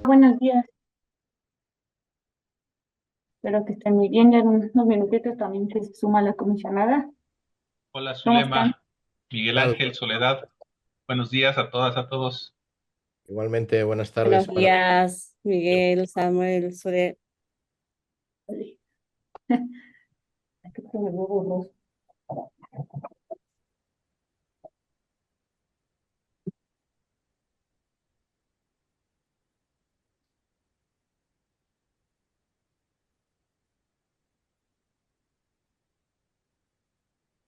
Buenos días. Espero que estén muy bien. Ya en unos minutitos también que se suma la comisionada. Hola, ¿Cómo están? Zulema, Miguel Tal, Ángel, Soledad. Buenos días a todas, a todos. igualmente, buenas Buenos tardes para días, Miguel, Samuel, Sure. Ay, aquí se me veo borroso.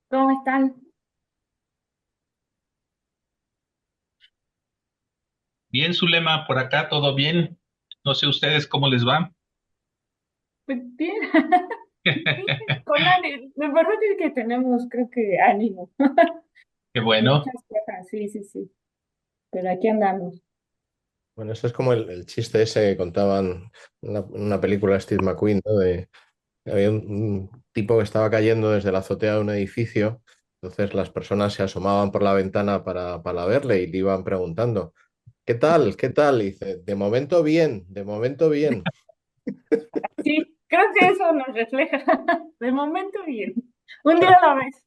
¿Cómo están? Bien, Zulema, por acá todo bien. No sé ustedes cómo les va. Pues bien. Bien, con ánimo. Lo verdad es que tenemos, creo que ánimo. Qué bueno. Muchas cosas, sí, sí, sí. Pero aquí andamos. bueno, esto es como el chiste ese que contaban en una película de Steve McQueen, ¿no? De que había un tipo que estaba cayendo desde la azotea de un edificio, entonces las personas se asomaban por la ventana para verle y le iban preguntando, ¿qué tal? ¿Qué tal? Y dice, de momento bien, de momento bien. Sí, creo que eso nos refleja. De momento bien. Un día a la vez.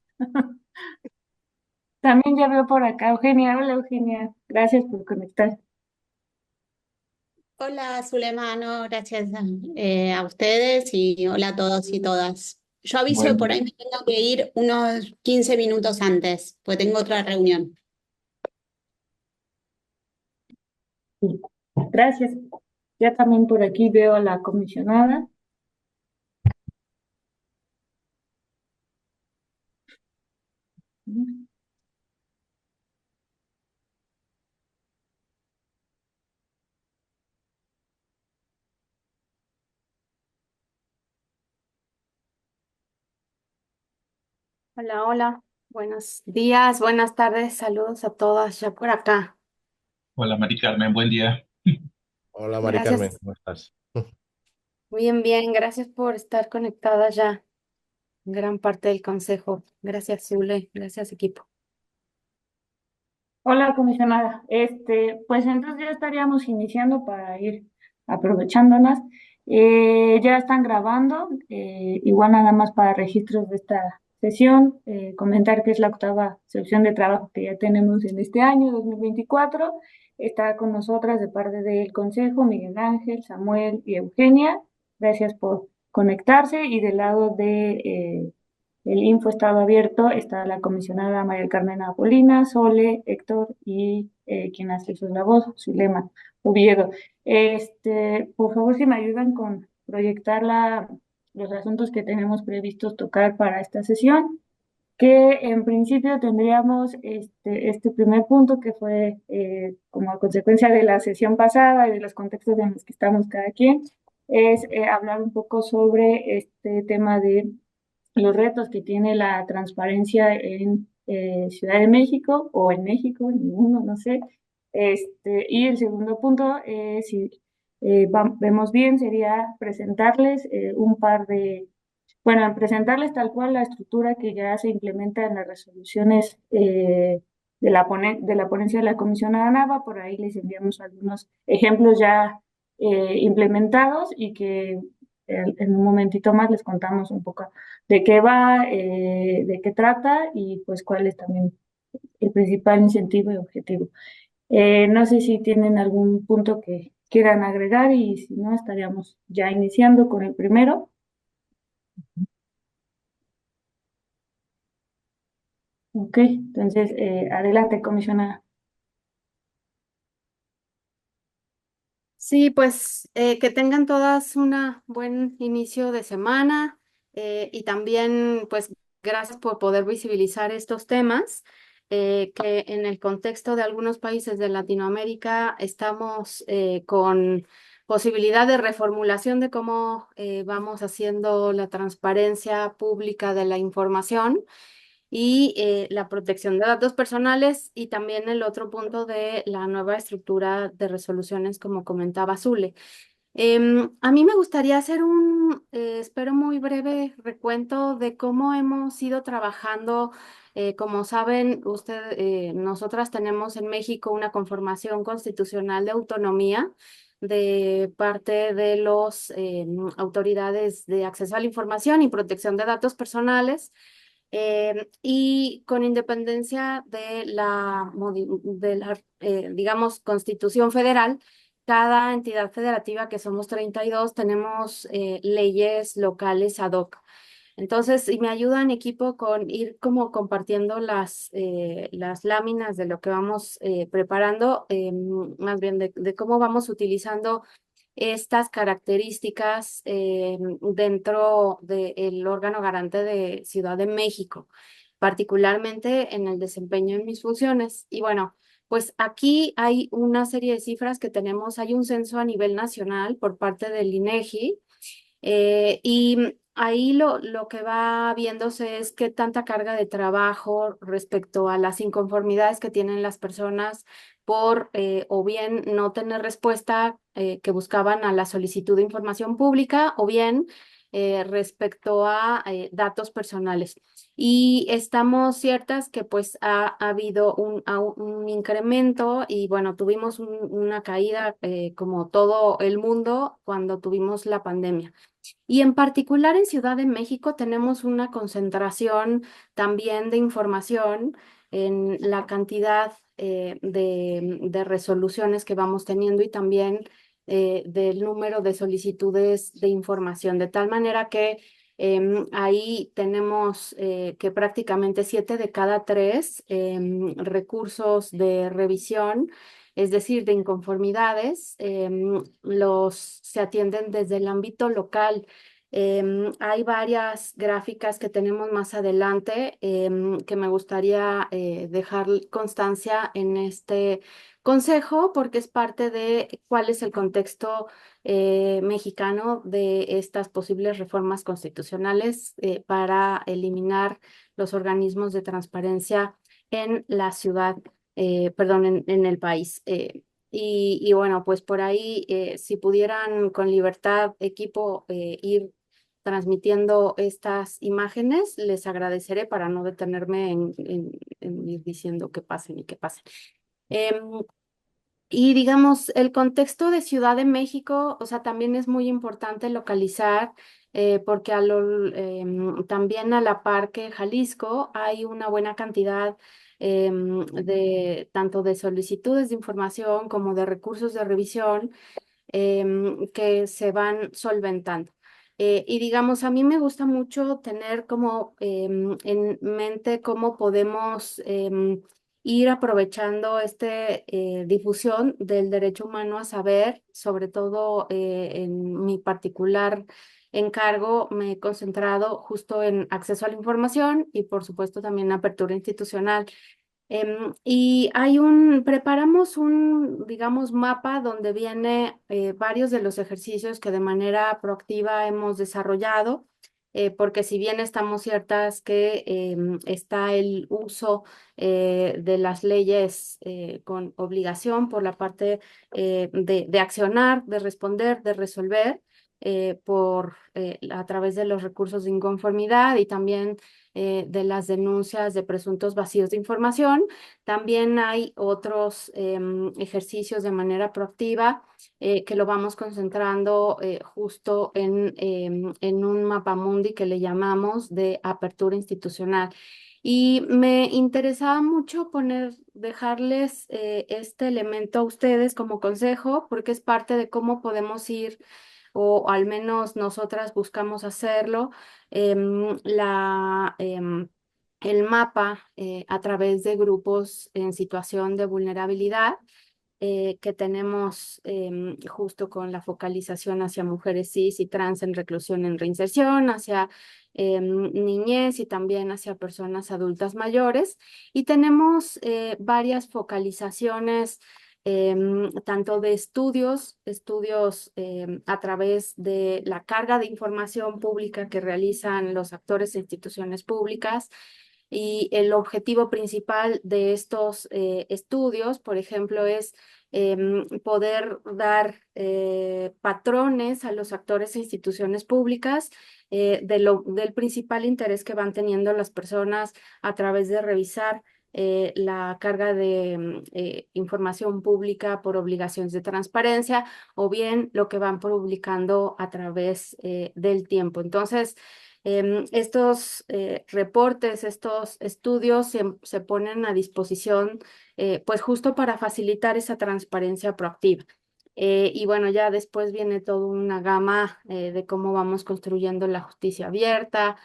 También ya veo por acá, Eugenia. Hola, Eugenia. Gracias por conectar. Hola, Zulemano, gracias a ustedes y hola a todos y todas. Yo aviso que Bueno, por ahí me tengo que ir unos 15 minutos antes, pues tengo otra reunión. Sí. Gracias. Ya también por aquí veo a la comisionada. Hola, hola. Buenos días, buenas tardes, saludos a todas ya por acá. hola, Mari Carmen, buen día. Hola, Mari Carmen, Gracias, ¿cómo estás? bien, bien, gracias por estar conectada ya. Gran parte del consejo. Gracias, Zule, gracias, equipo. Hola, comisionada. Pues entonces ya estaríamos iniciando para ir aprovechándonos. Ya están grabando, igual nada más para registros de esta sesión, comentar que es la octava sesión de trabajo que ya tenemos en este año 2024. Está con nosotras de parte del Consejo Miguel Ángel, Samuel y Eugenia. Gracias por conectarse y del lado de el info estado abierto, está la comisionada María del Carmen Apolina, Sole, Héctor y quien hace su la voz, Zulema Oviedo. Por favor, si me ayudan con proyectar los asuntos que tenemos previstos tocar para esta sesión, que en principio tendríamos este primer punto que fue como a consecuencia de la sesión pasada y de los contextos en los que estamos cada quien, es hablar un poco sobre este tema de los retos que tiene la transparencia en Ciudad de México o en México, en el mundo, no sé. Y el segundo punto, si vemos bien, sería presentarles un par de, bueno, presentarles tal cual la estructura que ya se implementa en las resoluciones de la ponencia de la comisionada Nava. Por ahí les enviamos algunos ejemplos ya implementados y que en un momentito más les contamos un poco de qué va, de qué trata y pues cuál es también el principal incentivo y objetivo. No sé si tienen algún punto que quieran agregar y si no, estaríamos ya iniciando con el primero. Ok, entonces adelante, comisionada. Sí, pues que tengan todas un buen inicio de semana y también pues gracias por poder visibilizar estos temas que en el contexto de algunos países de Latinoamérica estamos con posibilidad de reformulación de cómo vamos haciendo la transparencia pública de la información y la protección de datos personales y también el otro punto de la nueva estructura de resoluciones, como comentaba Zule. A mí me gustaría hacer espero muy breve recuento de cómo hemos ido trabajando. Como saben, nosotras tenemos en México una conformación constitucional de autonomía de parte de los autoridades de acceso a la información y protección de datos personales. Y con independencia de digamos, Constitución Federal, cada entidad federativa, que somos 32, tenemos leyes locales ad hoc. Entonces, si me ayudan, equipo, con ir como compartiendo las láminas de lo que vamos preparando, más bien de cómo vamos utilizando estas características dentro del órgano garante de Ciudad de México, particularmente en el desempeño de mis funciones. Y bueno, pues aquí hay una serie de cifras que tenemos. Hay un censo a nivel nacional por parte del INEGI, y ahí lo que va viéndose es qué tanta carga de trabajo respecto a las inconformidades que tienen las personas por o bien no tener respuesta que buscaban a la solicitud de información pública, o bien respecto a datos personales. Y estamos ciertas que pues ha habido un incremento, y bueno, tuvimos una caída como todo el mundo cuando tuvimos la pandemia. Y en particular en Ciudad de México tenemos una concentración también de información en la cantidad de resoluciones que vamos teniendo, y también del número de solicitudes de información, de tal manera que ahí tenemos que prácticamente 7 de cada 3 recursos de revisión, es decir, de inconformidades, se atienden desde el ámbito local. Hay varias gráficas que tenemos más adelante que me gustaría dejar constancia en este consejo, porque es parte de cuál es el contexto mexicano de estas posibles reformas constitucionales para eliminar los organismos de transparencia en la ciudad, perdón, en el país. Y bueno, pues por ahí, si pudieran con libertad, equipo, ir transmitiendo estas imágenes, les agradeceré para no detenerme en ir diciendo que pasen y que pasen. Y digamos, el contexto de Ciudad de México, o sea, también es muy importante localizar, porque también a la par que Jalisco hay una buena cantidad de tanto de solicitudes de información como de recursos de revisión que se van solventando. Y digamos, a mí me gusta mucho tener como en mente cómo podemos ir aprovechando esta difusión del derecho humano a saber. Sobre todo en mi particular encargo, me he concentrado justo en acceso a la información y por supuesto también apertura institucional. Y preparamos digamos, mapa donde viene varios de los ejercicios que de manera proactiva hemos desarrollado, porque si bien estamos ciertas que está el uso de las leyes con obligación por la parte de accionar, de responder, de resolver, a través de los recursos de inconformidad y también de las denuncias de presuntos vacíos de información. También hay otros ejercicios de manera proactiva que lo vamos concentrando justo en un mapamundi que le llamamos de apertura institucional. Y me interesaba mucho dejarles este elemento a ustedes como consejo, porque es parte de cómo podemos ir, o al menos nosotras buscamos hacerlo, el mapa a través de grupos en situación de vulnerabilidad que tenemos justo con la focalización hacia mujeres cis y trans en reclusión, en reinserción, hacia niñez y también hacia personas adultas mayores. Y tenemos varias focalizaciones, tanto de estudios a través de la carga de información pública que realizan los actores e instituciones públicas. Y el objetivo principal de estos estudios, por ejemplo, es poder dar patrones a los actores e instituciones públicas del principal interés que van teniendo las personas a través de revisar la carga de información pública por obligaciones de transparencia, o bien lo que van publicando a través del tiempo. Entonces, estos reportes, estos estudios se ponen a disposición pues justo para facilitar esa transparencia proactiva. Y bueno, ya después viene toda una gama de cómo vamos construyendo la justicia abierta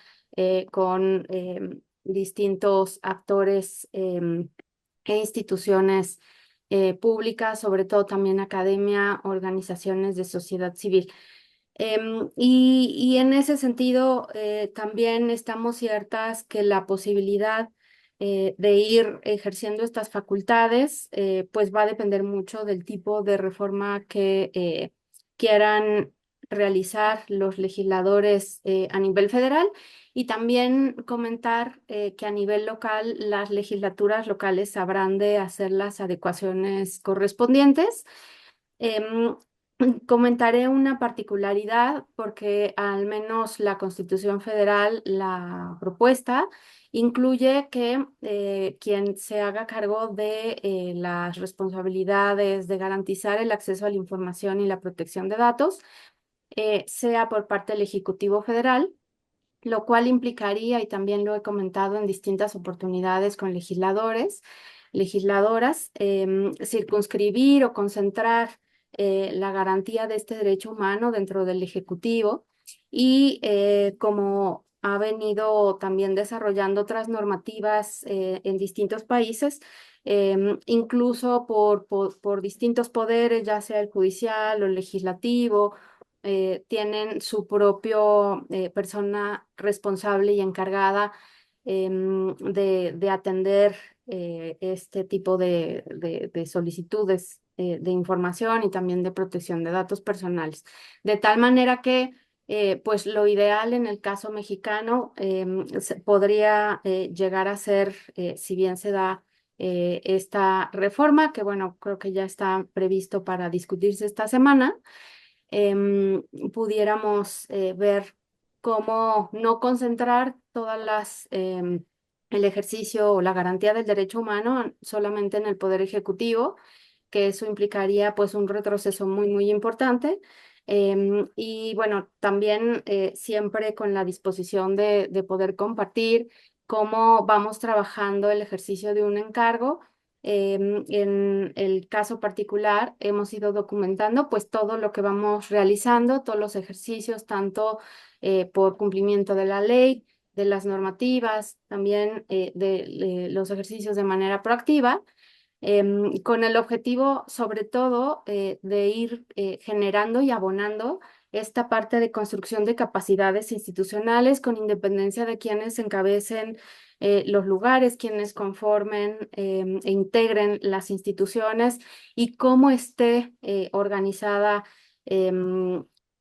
con distintos actores e instituciones públicas, sobre todo también academia, organizaciones de sociedad civil. Y en ese sentido, también estamos ciertas que la posibilidad de ir ejerciendo estas facultades, pues va a depender mucho del tipo de reforma que quieran realizar los legisladores a nivel federal, y también comentar que a nivel local las legislaturas locales sabrán de hacer las adecuaciones correspondientes. Em, Comentaré una particularidad porque al menos la Constitución Federal, la propuesta, incluye que quien se haga cargo de las responsabilidades de garantizar el acceso a la información y la protección de datos sea por parte del Ejecutivo Federal, lo cual implicaría, y también lo he comentado en distintas oportunidades con legisladores, legisladoras, circunscribir o concentrar la garantía de este derecho humano dentro del Ejecutivo, y como ha venido también desarrollando otras normativas en distintos países, incluso por distintos poderes, ya sea el judicial o el legislativo, tienen su propio persona responsable y encargada de atender este tipo de solicitudes de información y también de protección de datos personales. De tal manera que, pues lo ideal en el caso mexicano podría llegar a ser, si bien se da esta reforma, que bueno, creo que ya está previsto para discutirse esta semana, pudiéramos ver cómo no concentrar todas el ejercicio o la garantía del derecho humano solamente en el Poder Ejecutivo, que eso implicaría pues un retroceso muy importante. Y bueno, también siempre con la disposición de poder compartir cómo vamos trabajando el ejercicio de un encargo. En el caso particular, hemos ido documentando pues todo lo que vamos realizando, todos los ejercicios, tanto por cumplimiento de la ley, de las normativas, también de los ejercicios de manera proactiva, con el objetivo, sobre todo, de ir generando y abonando esta parte de construcción de capacidades institucionales con independencia de quienes encabecen los lugares, quienes conformen e integren las instituciones, y cómo esté organizada,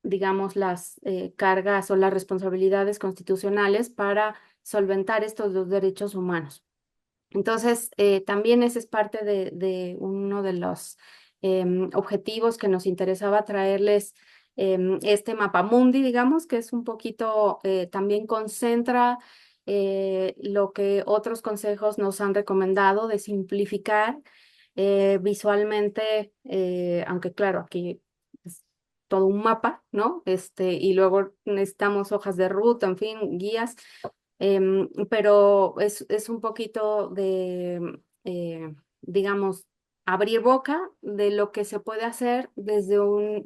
digamos, las cargas o las responsabilidades constitucionales para solventar estos dos derechos humanos. Entonces, también ese es parte de uno de los objetivos que nos interesaba traerles, este mapamundi, digamos, que es un poquito, también concentra lo que otros consejos nos han recomendado de simplificar visualmente, aunque claro, aquí es todo un mapa, ¿no? Y luego necesitamos hojas de ruta, en fin, guías. Pero es un poquito de, digamos, abrir boca de lo que se puede hacer desde un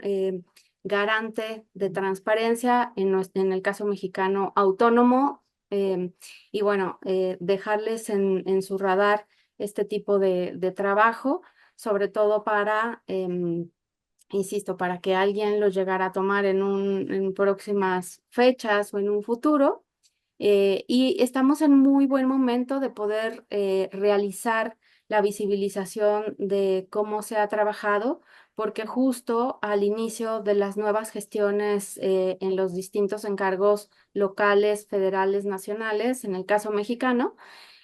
garante de transparencia, en el caso mexicano autónomo, y bueno, dejarles en su radar este tipo de trabajo, sobre todo para, insisto, para que alguien lo llegara a tomar en próximas fechas o en un futuro. Y estamos en muy buen momento de poder realizar la visibilización de cómo se ha trabajado, porque justo al inicio de las nuevas gestiones en los distintos encargos locales, federales, nacionales, en el caso mexicano,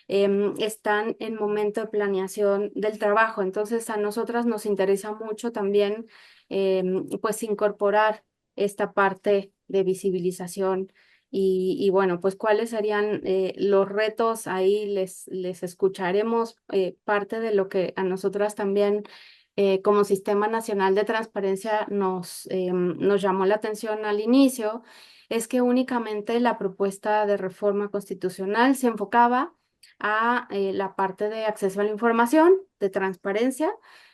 están en momento de planeación del trabajo. Entonces, a nosotras nos interesa mucho también, pues, incorporar esta parte de visibilización y bueno, pues cuáles serían los retos. Ahí les escucharemos parte de lo que a nosotras también como Sistema Nacional de Transparencia nos llamó la atención al inicio, es que únicamente la propuesta de reforma constitucional se enfocaba a la parte de acceso a la información, de transparencia,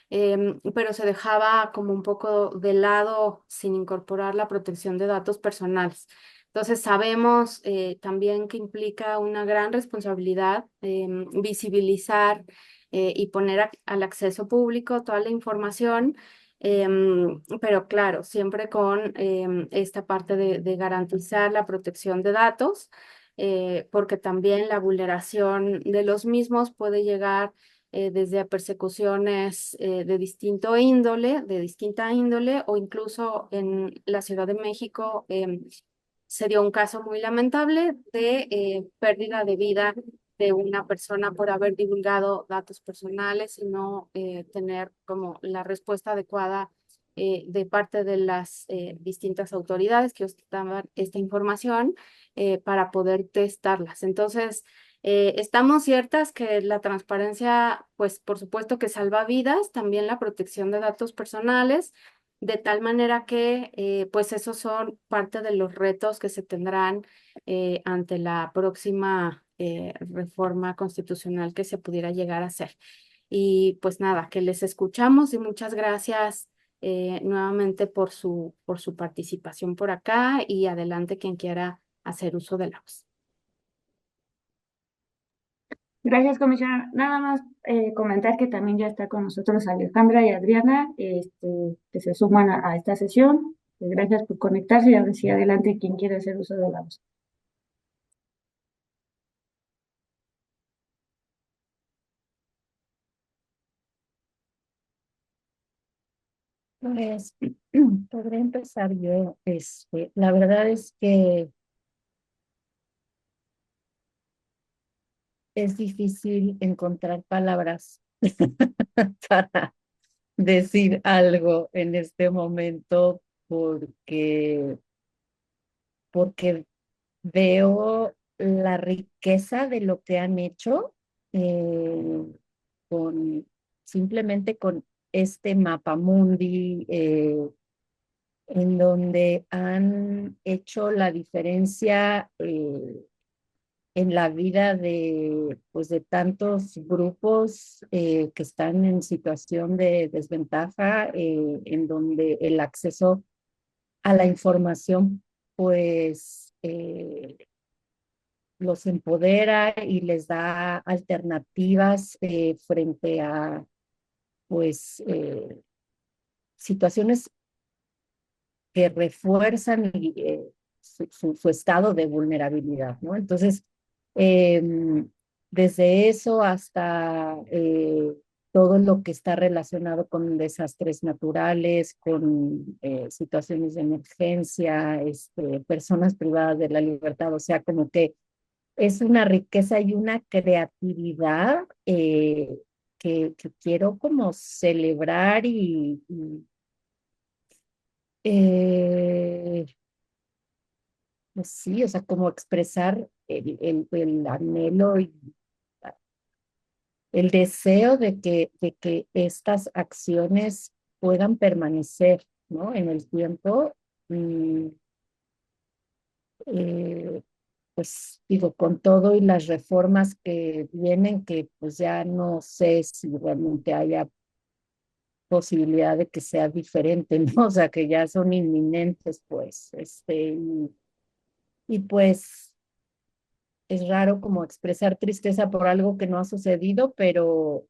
pero se dejaba como un poco de lado sin incorporar la protección de datos personales. Entonces sabemos también que implica una gran responsabilidad visibilizar y poner al acceso público toda la información, pero claro, siempre con esta parte de garantizar la protección de datos, porque también la vulneración de los mismos puede llegar desde a persecuciones de distinta índole, o incluso en la Ciudad de México se dio un caso muy lamentable de pérdida de vida de una persona por haber divulgado datos personales y no tener como la respuesta adecuada de parte de las distintas autoridades que daban esta información para poder testarlas. Entonces, estamos ciertas que la transparencia, pues por supuesto que salva vidas, también la protección de datos personales, de tal manera que pues esos son parte de los retos que se tendrán ante la próxima reforma constitucional que se pudiera llegar a hacer. Y pues nada, que les escuchamos y muchas gracias nuevamente por su participación por acá, y adelante quien quiera hacer uso de la voz. Gracias, comisionada. Nada más comentar que también ya está con nosotros Alejandra y Adriana, que se suman a esta sesión. Gracias por conectarse y ahora sí, adelante quien quiera hacer uso de la voz. Pues podré empezar yo. La verdad es que es difícil encontrar palabras para decir algo en este momento porque veo la riqueza de lo que han hecho eh, con simplemente con este mapamundi, en donde han hecho la diferencia en la vida pues de tantos grupos que están en situación de desventaja, en donde el acceso a la información pues los empodera y les da alternativas frente a pues situaciones que refuerzan su estado de vulnerabilidad, ¿no? Entonces, desde eso hasta todo lo que está relacionado con desastres naturales, con situaciones de emergencia, personas privadas de la libertad, o sea, como que es una riqueza y una creatividad que quiero como celebrar y eh, pues sí, o sea, como expresar el anhelo y el deseo de que estas acciones puedan permanecer, ¿no? En el tiempo. Y, eh, pues digo, con todo y las reformas que vienen, que pues ya no sé si realmente haya posibilidad de que sea diferente, ¿no? O sea, que ya son inminentes, pues, y pues es raro como expresar tristeza por algo que no ha sucedido, pero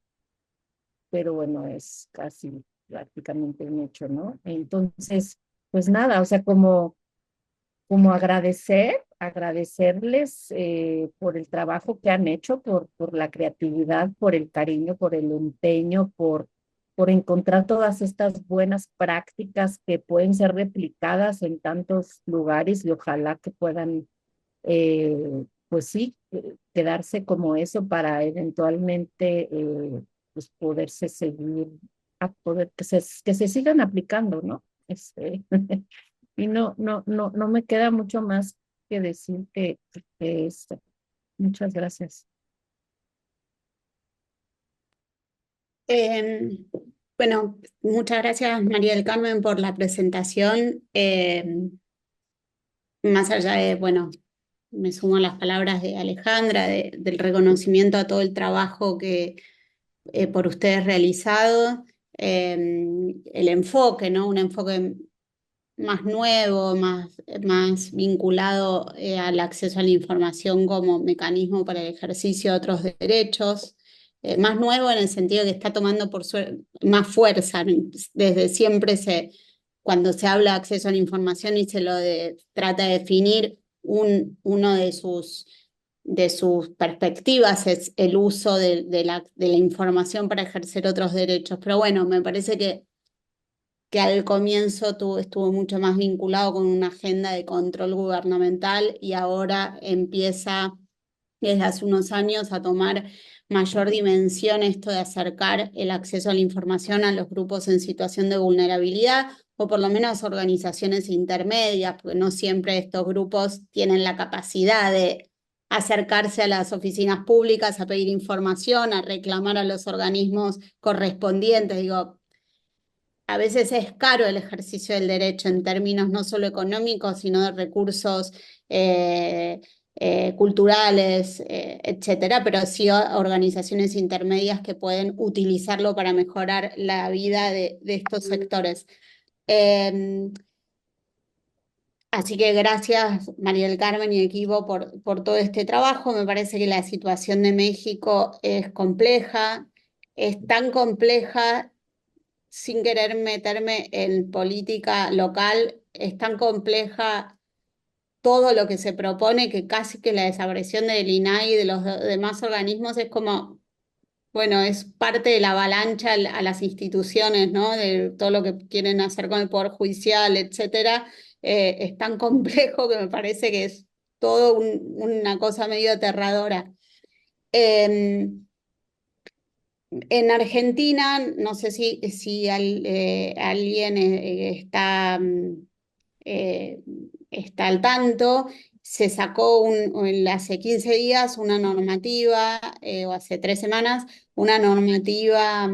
bueno, es casi prácticamente un hecho, ¿no? Entonces, pues nada, o sea, como agradecerles por el trabajo que han hecho, por la creatividad, por el cariño, por el empeño, por encontrar todas estas buenas prácticas que pueden ser replicadas en tantos lugares y ojalá que puedan pues sí, quedarse como eso para eventualmente pues poderse seguir, que se sigan aplicando, ¿no? Y no me queda mucho más que decir que esto. Muchas gracias. Bueno, muchas gracias María del Carmen por la presentación. Más allá de, bueno, me sumo a las palabras de Alejandra, del reconocimiento a todo el trabajo que por ustedes realizado, el enfoque, ¿no? Un enfoque más nuevo, más vinculado al acceso a la información como mecanismo para el ejercicio de otros derechos, más nuevo en el sentido que está tomando más fuerza, ¿no? Desde siempre cuando se habla de acceso a la información y trata de definir uno de sus perspectivas es el uso de la información para ejercer otros derechos. Pero bueno, me parece que al comienzo estuvo mucho más vinculado con una agenda de control gubernamental y ahora empieza desde hace unos años a tomar mayor dimensión esto de acercar el acceso a la información a los grupos en situación de vulnerabilidad o por lo menos organizaciones intermedias, porque no siempre estos grupos tienen la capacidad de acercarse a las oficinas públicas a pedir información, a reclamar a los organismos correspondientes. Digo, a veces es caro el ejercicio del derecho en términos no solo económicos, sino de recursos culturales, etcétera, pero sí organizaciones intermedias que pueden utilizarlo para mejorar la vida de estos sectores. Así que gracias María del Carmen y equipo por todo este trabajo. Me parece que la situación de México es compleja, es tan compleja, sin querer meterme en política local, es tan compleja todo lo que se propone que casi que la desapareción del INAI y de los demás organismos es como, bueno, es parte de la avalancha a las instituciones, ¿no? De todo lo que quieren hacer con el Poder Judicial, etcétera. Es tan complejo que me parece que es todo una cosa medio aterradora. En Argentina, no sé si alguien está al tanto, se sacó hace 15 días una normativa, o hace 3 semanas, una normativa,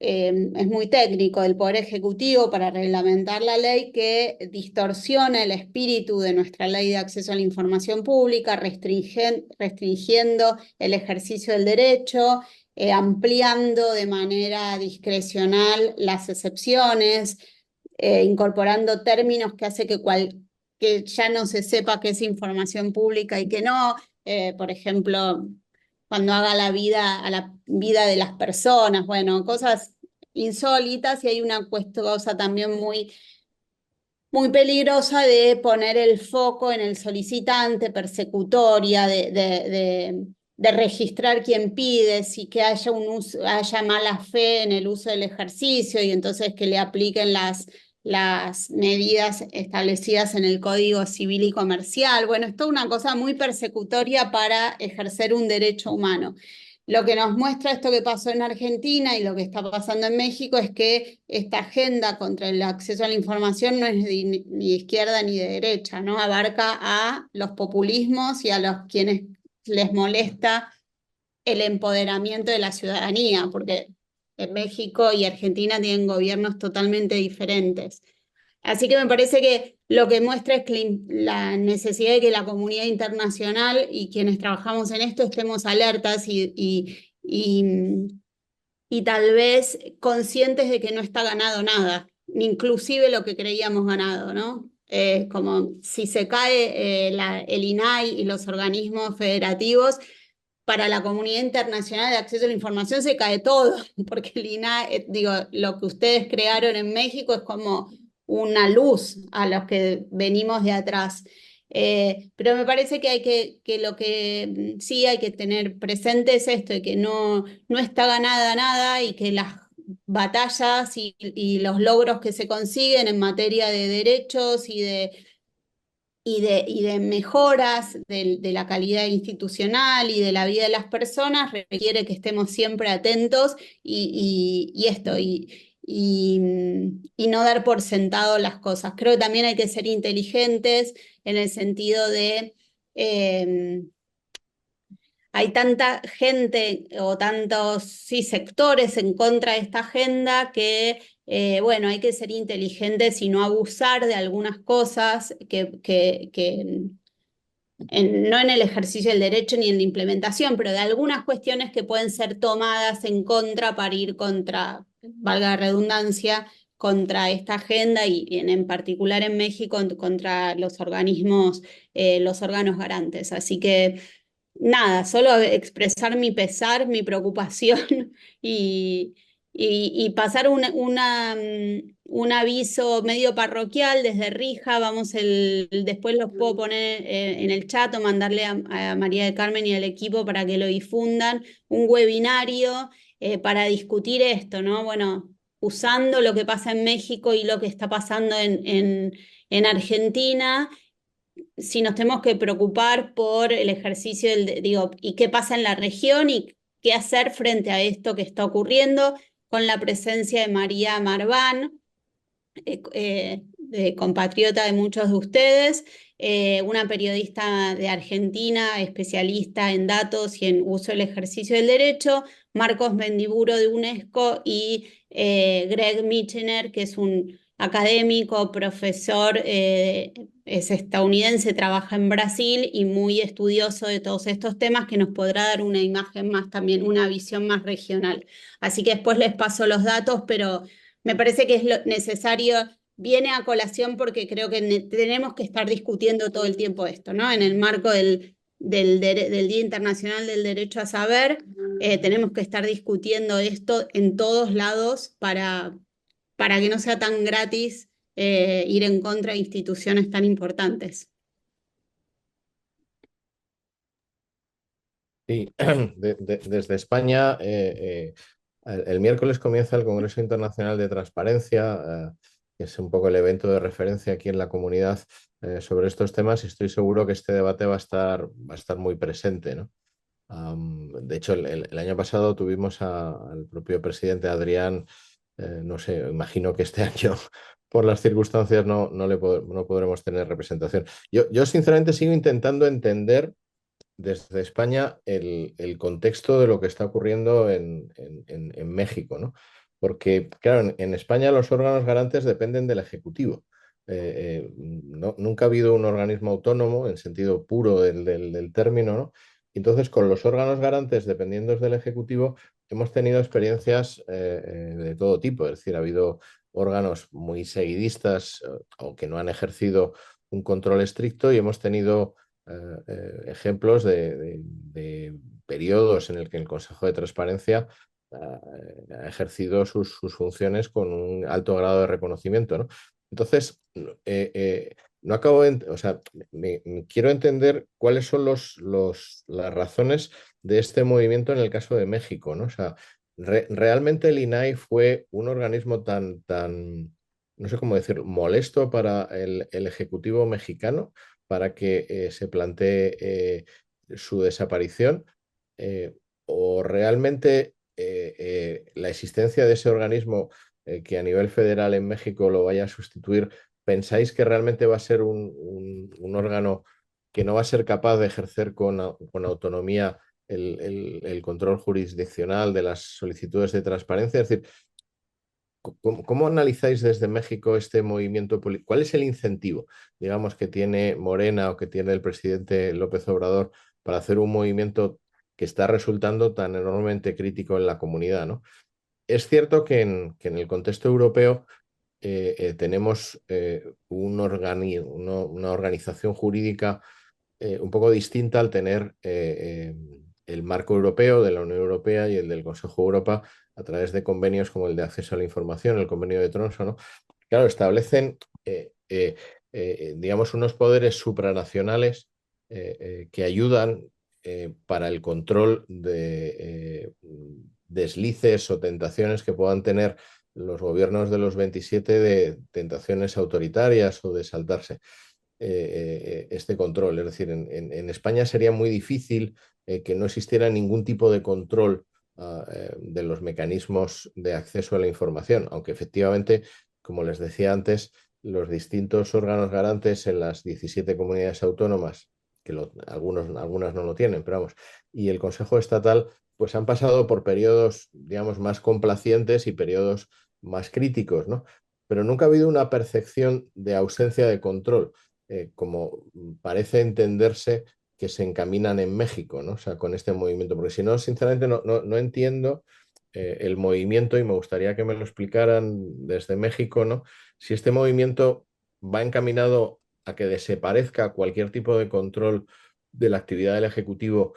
es muy técnico, del Poder Ejecutivo para reglamentar la ley que distorsiona el espíritu de nuestra ley de acceso a la información pública, restringiendo el ejercicio del derecho, ampliando de manera discrecional las excepciones, incorporando términos que hace que ya no se sepa qué es información pública y qué no. Por ejemplo, cuando haga a la vida de las personas, bueno, cosas insólitas, y hay una cosa también muy, muy peligrosa de poner el foco en el solicitante, persecutoria, de registrar quién pide, si que haya mala fe en el uso del ejercicio y entonces que le apliquen las medidas establecidas en el Código Civil y Comercial. Bueno, es toda una cosa muy persecutoria para ejercer un derecho humano. Lo que nos muestra esto que pasó en Argentina y lo que está pasando en México es que esta agenda contra el acceso a la información no es ni de izquierda ni de derecha, ¿no? Abarca a los populismos y a los quienes les molesta el empoderamiento de la ciudadanía, porque en México y Argentina tienen gobiernos totalmente diferentes. Así que me parece que lo que muestra es la necesidad de que la comunidad internacional y quienes trabajamos en esto estemos alertas y tal vez conscientes de que no está ganado nada, inclusive lo que creíamos ganado, ¿no? Como si se cae el INAI y los organismos federativos, para la comunidad internacional de acceso a la información se cae todo, porque el INAI, digo, lo que ustedes crearon en México es como una luz a los que venimos de atrás. Pero me parece que lo que sí hay que tener presente es esto, de que no está ganada nada y que las batallas y los logros que se consiguen en materia de derechos y de mejoras de la calidad institucional y de la vida de las personas requiere que estemos siempre atentos y y no dar por sentado las cosas. Creo que también hay que ser inteligentes en el sentido de... hay tanta gente o tantos sí, sectores en contra de esta agenda que, bueno, hay que ser inteligentes y no abusar de algunas cosas no en el ejercicio del derecho ni en la implementación, pero de algunas cuestiones que pueden ser tomadas en contra para ir contra, valga la redundancia, contra esta agenda y en particular en México contra los organismos, los órganos garantes. Así que nada, solo expresar mi pesar, mi preocupación y, y pasar un aviso medio parroquial desde Rija. Después los puedo poner en el chat o mandarle a María del Carmen y al equipo para que lo difundan. Un webinario para discutir esto, ¿no? Bueno, usando lo que pasa en México y lo que está pasando en Argentina, si nos tenemos que preocupar por el ejercicio digo, y qué pasa en la región y qué hacer frente a esto que está ocurriendo, con la presencia de María Marván, compatriota de muchos de ustedes, una periodista de Argentina, especialista en datos y en uso del ejercicio del derecho, Marcos Mendiburo de UNESCO y Greg Michener, que es un académico, profesor, es estadounidense, trabaja en Brasil y muy estudioso de todos estos temas, que nos podrá dar una imagen más también, una visión más regional. Así que después les paso los datos, pero me parece que es necesario, viene a colación porque creo que tenemos que estar discutiendo todo el tiempo esto, ¿no? En el marco del Día Internacional del Derecho a Saber, tenemos que estar discutiendo esto en todos lados para que no sea tan gratis ir en contra de instituciones tan importantes. Sí, desde España, el miércoles comienza el Congreso Internacional de Transparencia, que es un poco el evento de referencia aquí en la comunidad sobre estos temas, y estoy seguro que este debate va a estar muy presente, ¿no? De hecho, el año pasado tuvimos al propio presidente Adrián, no sé, imagino que este año, por las circunstancias, no podremos tener representación. Yo sinceramente sigo intentando entender desde España el contexto de lo que está ocurriendo en México, ¿no? Porque, claro, en España los órganos garantes dependen del Ejecutivo. Nunca ha habido un organismo autónomo en sentido puro del término, ¿no? Entonces, con los órganos garantes dependiendo del Ejecutivo, hemos tenido experiencias de todo tipo. Es decir, ha habido órganos muy seguidistas, aunque no han ejercido un control estricto, y hemos tenido ejemplos de periodos en el que el Consejo de Transparencia ha ejercido sus funciones con un alto grado de reconocimiento, ¿no? Entonces, no acabo o sea, quiero entender cuáles son las razones de este movimiento en el caso de México, ¿no? O sea, realmente el INAI fue un organismo tan, no sé cómo decir, molesto para el Ejecutivo mexicano para que se plantee su desaparición, o realmente la existencia de ese organismo que a nivel federal en México lo vaya a sustituir, ¿pensáis que realmente va a ser un órgano que no va a ser capaz de ejercer con autonomía el control jurisdiccional de las solicitudes de transparencia? Es decir, ¿cómo analizáis desde México este movimiento político? ¿Cuál es el incentivo, digamos, que tiene Morena o que tiene el presidente López Obrador para hacer un movimiento que está resultando tan enormemente crítico en la comunidad, ¿no? Es cierto que en el contexto europeo tenemos una organización jurídica un poco distinta al tener el marco europeo de la Unión Europea y el del Consejo de Europa a través de convenios como el de acceso a la información, el convenio de Tromsø, ¿no? Claro, establecen, digamos, unos poderes supranacionales que ayudan para el control de deslices o tentaciones que puedan tener los gobiernos de los 27 de tentaciones autoritarias o de saltarse este control. Es decir, en España sería muy difícil que no existiera ningún tipo de control de los mecanismos de acceso a la información, aunque efectivamente, como les decía antes, los distintos órganos garantes en las 17 comunidades autónomas, que algunas no lo tienen, pero vamos, y el Consejo Estatal, pues han pasado por periodos, digamos, más complacientes y periodos más críticos, ¿no? Pero nunca ha habido una percepción de ausencia de control, como parece entenderse que se encaminan en México, ¿no? O sea, con este movimiento, porque si no, sinceramente, no entiendo el movimiento y me gustaría que me lo explicaran desde México, ¿no? Si este movimiento va encaminado a que desaparezca cualquier tipo de control de la actividad del Ejecutivo,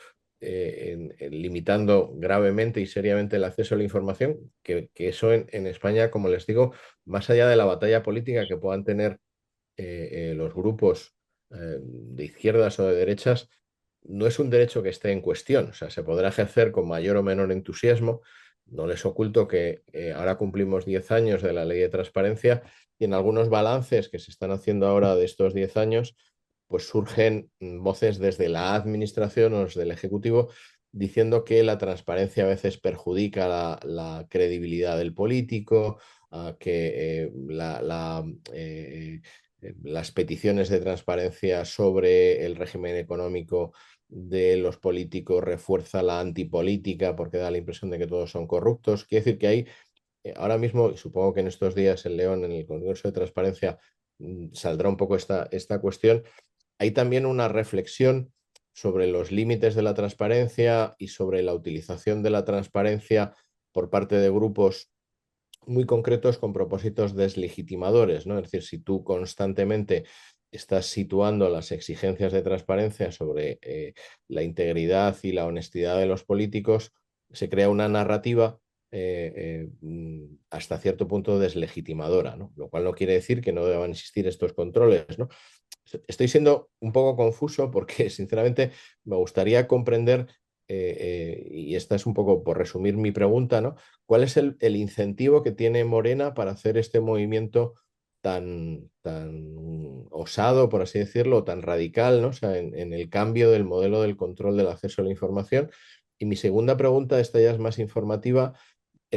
limitando gravemente y seriamente el acceso a la información, que eso en España, como les digo, más allá de la batalla política que puedan tener los grupos de izquierdas o de derechas, no es un derecho que esté en cuestión. O sea, se podrá ejercer con mayor o menor entusiasmo. No les oculto que ahora cumplimos 10 años de la ley de transparencia y en algunos balances que se están haciendo ahora de estos 10 años, pues surgen voces desde la administración o desde el Ejecutivo diciendo que la transparencia a veces perjudica la credibilidad del político, que las peticiones de transparencia sobre el régimen económico de los políticos refuerza la antipolítica porque da la impresión de que todos son corruptos. Quiere decir que hay ahora mismo, y supongo que en estos días en León, en el Congreso de Transparencia, saldrá un poco esta cuestión. Hay también una reflexión sobre los límites de la transparencia y sobre la utilización de la transparencia por parte de grupos muy concretos con propósitos deslegitimadores, ¿no? Es decir, si tú constantemente estás situando las exigencias de transparencia sobre la integridad y la honestidad de los políticos, se crea una narrativa hasta cierto punto deslegitimadora, ¿no? Lo cual no quiere decir que no deban existir estos controles, ¿no? Estoy siendo un poco confuso porque, sinceramente, me gustaría comprender, y esta es un poco por resumir mi pregunta, ¿no? ¿Cuál es el incentivo que tiene Morena para hacer este movimiento tan osado, por así decirlo, tan radical, ¿no? O sea, en el cambio del modelo del control del acceso a la información? Y mi segunda pregunta, esta ya es más informativa,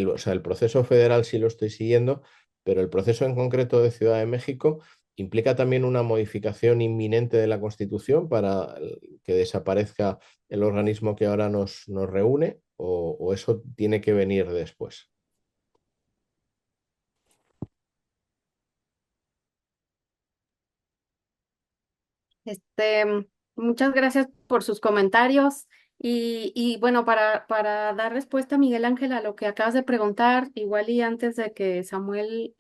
o sea, el proceso federal sí lo estoy siguiendo, pero el proceso en concreto de Ciudad de México implica también una modificación inminente de la Constitución para que desaparezca el organismo que ahora nos reúne, o eso tiene que venir después. Este, muchas gracias por sus comentarios. Y bueno, para dar respuesta, Miguel Ángel, a lo que acabas de preguntar, igual y antes de que Samuel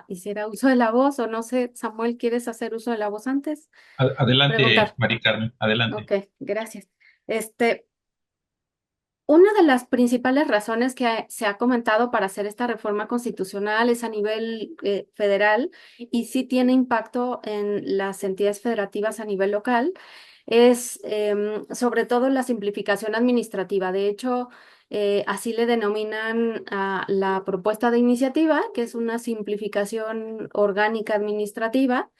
hiciera uso de la voz, o no sé, Samuel, ¿quieres hacer uso de la voz antes? Adelante, Preguntar. Mari Carmen, adelante. Ok, gracias. Una de las principales razones que se ha comentado para hacer esta reforma constitucional es a nivel federal y sí tiene impacto en las entidades federativas a nivel local, es sobre todo la simplificación administrativa. De hecho, así le denominan a la propuesta de iniciativa, que es una simplificación orgánica administrativa,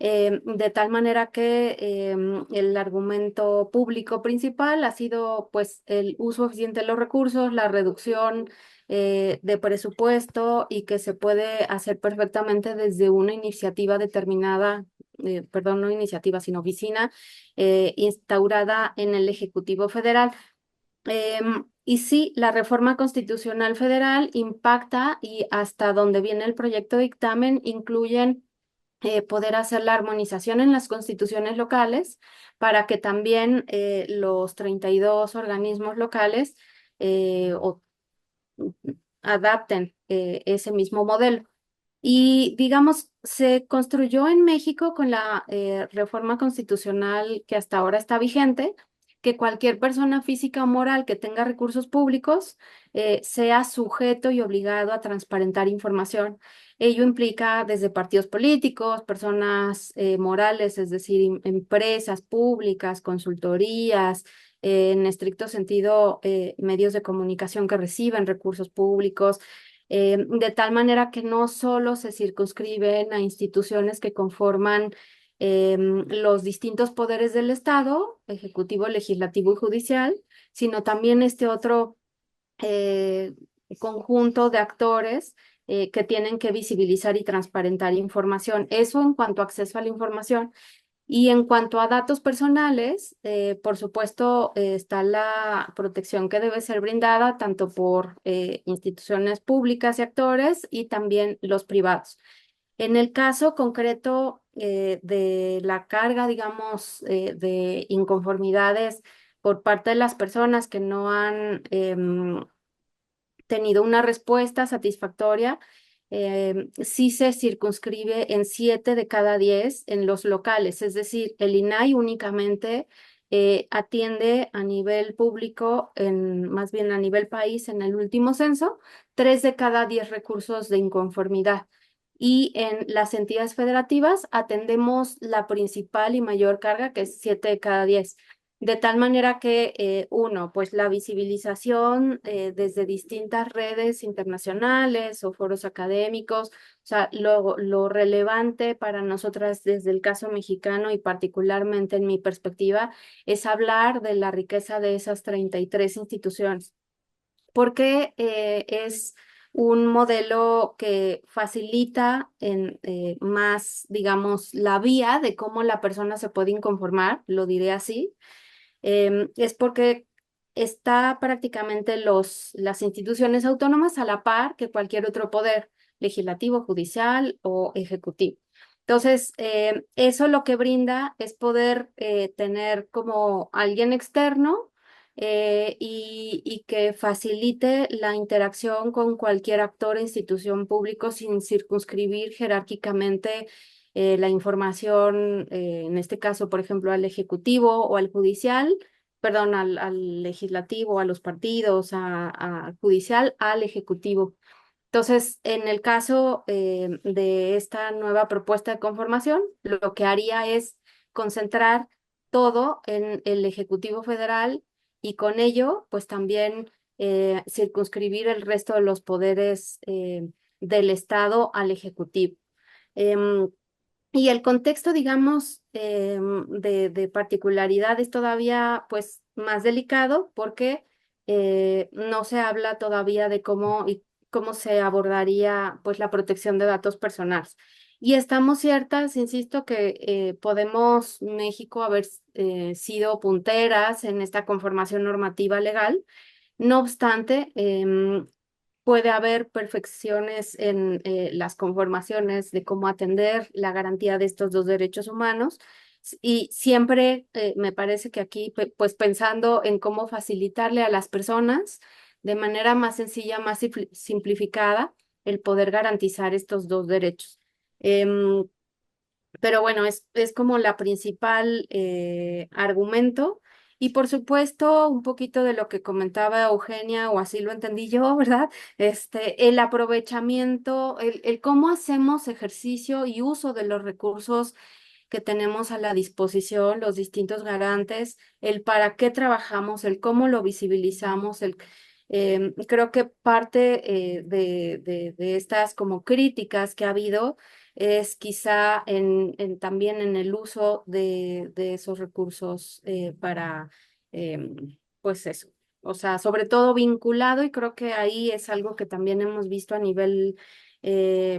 de tal manera que el argumento público principal ha sido pues el uso eficiente de los recursos, la reducción de presupuesto y que se puede hacer perfectamente desde una iniciativa determinada, perdón, no iniciativa, sino oficina instaurada en el Ejecutivo Federal. Y sí, la reforma constitucional federal impacta y hasta donde viene el proyecto de dictamen incluyen poder hacer la armonización en las constituciones locales para que también los 32 organismos locales adapten ese mismo modelo. Y digamos, se construyó en México con la reforma constitucional que hasta ahora está vigente, que cualquier persona física o moral que tenga recursos públicos sea sujeto y obligado a transparentar información. Ello implica desde partidos políticos, personas morales, es decir, empresas públicas, consultorías, en estricto sentido, medios de comunicación que reciben recursos públicos, de tal manera que no solo se circunscriben a instituciones que conforman los distintos poderes del Estado, ejecutivo, legislativo y judicial, sino también este otro eh, conjunto de actores que tienen que visibilizar y transparentar información. Eso en cuanto a acceso a la información. Y en cuanto a datos personales, por supuesto, está la protección que debe ser brindada tanto por instituciones públicas y actores y también los privados. En el caso concreto de la carga, digamos, de inconformidades por parte de las personas que no han tenido una respuesta satisfactoria, sí se circunscribe en 7 de cada 10 en los locales, es decir, el INAI únicamente atiende a nivel público, más bien a nivel país en el último censo, 3 de cada 10 recursos de inconformidad. Y en las entidades federativas atendemos la principal y mayor carga, que es 7 de cada 10. De tal manera que, uno, pues la visibilización desde distintas redes internacionales o foros académicos, o sea, lo relevante para nosotras desde el caso mexicano y particularmente en mi perspectiva, es hablar de la riqueza de esas 33 instituciones, porque es un modelo que facilita más, digamos, la vía de cómo la persona se puede inconformar, lo diré así, es porque está prácticamente las instituciones autónomas a la par que cualquier otro poder legislativo, judicial o ejecutivo. Entonces, eso lo que brinda es poder tener como alguien externo y que facilite la interacción con cualquier actor o institución público sin circunscribir jerárquicamente la información, en este caso, por ejemplo, al ejecutivo o al judicial, perdón, al legislativo, a los partidos, al judicial, al ejecutivo. Entonces, en el caso de esta nueva propuesta de conformación, lo que haría es concentrar todo en el Ejecutivo Federal y con ello, pues también circunscribir el resto de los poderes del Estado al Ejecutivo. Em, y el contexto, digamos, de particularidad es todavía pues más delicado porque no se habla todavía de cómo se abordaría pues la protección de datos personales. Y estamos ciertas, insisto, que podemos México haber sido punteras en esta conformación normativa legal. No obstante, puede haber perfecciones en las conformaciones de cómo atender la garantía de estos dos derechos humanos. Y siempre me parece que aquí, pues pensando en cómo facilitarle a las personas de manera más sencilla, más simplificada, el poder garantizar estos dos derechos. Pero bueno, es como la principal argumento. Y por supuesto, un poquito de lo que comentaba Eugenia, o así lo entendí yo, ¿verdad? El aprovechamiento, el cómo hacemos ejercicio y uso de los recursos que tenemos a la disposición, los distintos garantes, el para qué trabajamos, el cómo lo visibilizamos, creo que parte de estas como críticas que ha habido es quizá también en el uso de esos recursos para, pues eso, o sea, sobre todo vinculado, y creo que ahí es algo que también hemos visto a nivel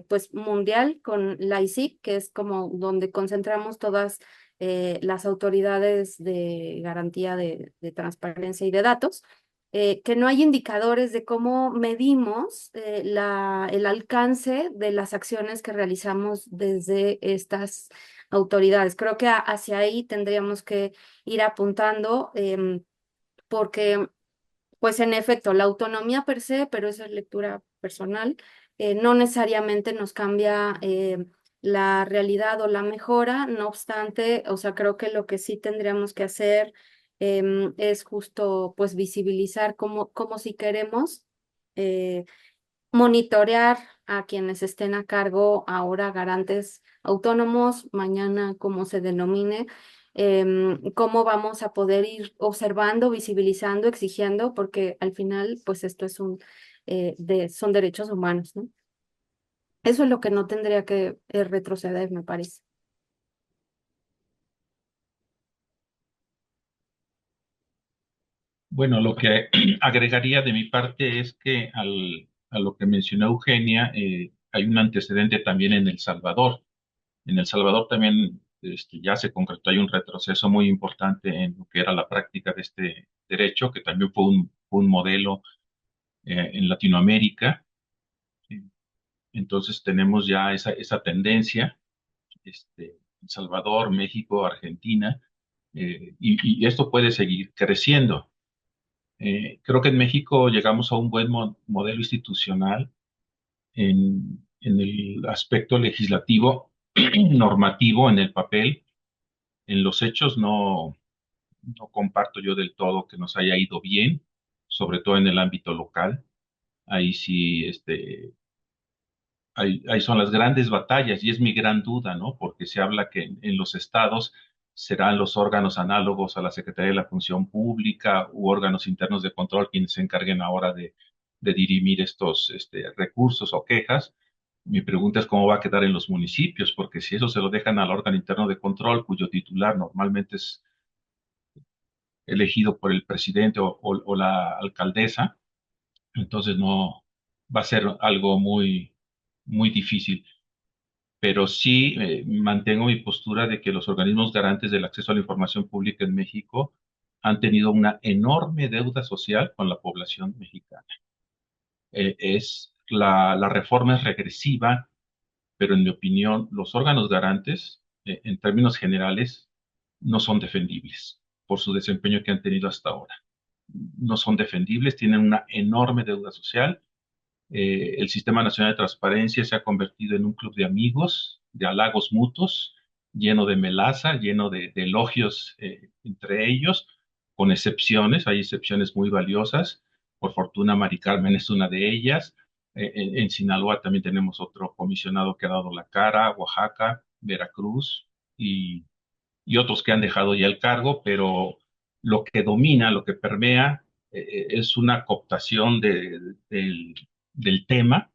pues mundial con la ICIC, que es como donde concentramos todas las autoridades de garantía de transparencia y de datos, que no hay indicadores de cómo medimos el alcance de las acciones que realizamos desde estas autoridades. Creo que hacia ahí tendríamos que ir apuntando, porque pues en efecto, la autonomía per se, pero esa es lectura personal, no necesariamente nos cambia la realidad o la mejora, no obstante, o sea, creo que lo que sí tendríamos que hacer es justo pues visibilizar cómo si queremos eh, monitorear a quienes estén a cargo ahora, garantes autónomos, mañana como se denomine, cómo vamos a poder ir observando, visibilizando, exigiendo, porque al final, pues esto es son derechos humanos, ¿no? Eso es lo que no tendría que retroceder, me parece. Bueno, lo que agregaría de mi parte es que a lo que mencionó Eugenia, hay un antecedente también en El Salvador. En El Salvador también ya se concretó, hay un retroceso muy importante en lo que era la práctica de este derecho, que también fue un modelo en Latinoamérica. Entonces tenemos ya esa tendencia, El Salvador, México, Argentina, y esto puede seguir creciendo. Creo que en México llegamos a un buen modelo institucional en el aspecto legislativo, normativo, en el papel. En los hechos no comparto yo del todo que nos haya ido bien, sobre todo en el ámbito local. Ahí sí, ahí son las grandes batallas y es mi gran duda, ¿no? Porque se habla que en los estados serán los órganos análogos a la Secretaría de la Función Pública u órganos internos de control quienes se encarguen ahora de dirimir estos recursos o quejas. Mi pregunta es cómo va a quedar en los municipios, porque si eso se lo dejan al órgano interno de control, cuyo titular normalmente es elegido por el presidente o la alcaldesa, entonces no va a ser algo muy difícil. Pero sí mantengo mi postura de que los organismos garantes del acceso a la información pública en México han tenido una enorme deuda social con la población mexicana. La reforma es regresiva, pero en mi opinión, los órganos garantes, en términos generales, no son defendibles por su desempeño que han tenido hasta ahora. No son defendibles, tienen una enorme deuda social. El Sistema Nacional de Transparencia se ha convertido en un club de amigos, de halagos mutuos, lleno de melaza, lleno de elogios entre ellos, con excepciones, hay excepciones muy valiosas. Por fortuna, Mari Carmen es una de ellas. En Sinaloa también tenemos otro comisionado que ha dado la cara, Oaxaca, Veracruz y otros que han dejado ya el cargo, pero lo que domina, lo que permea, es una cooptación del tema,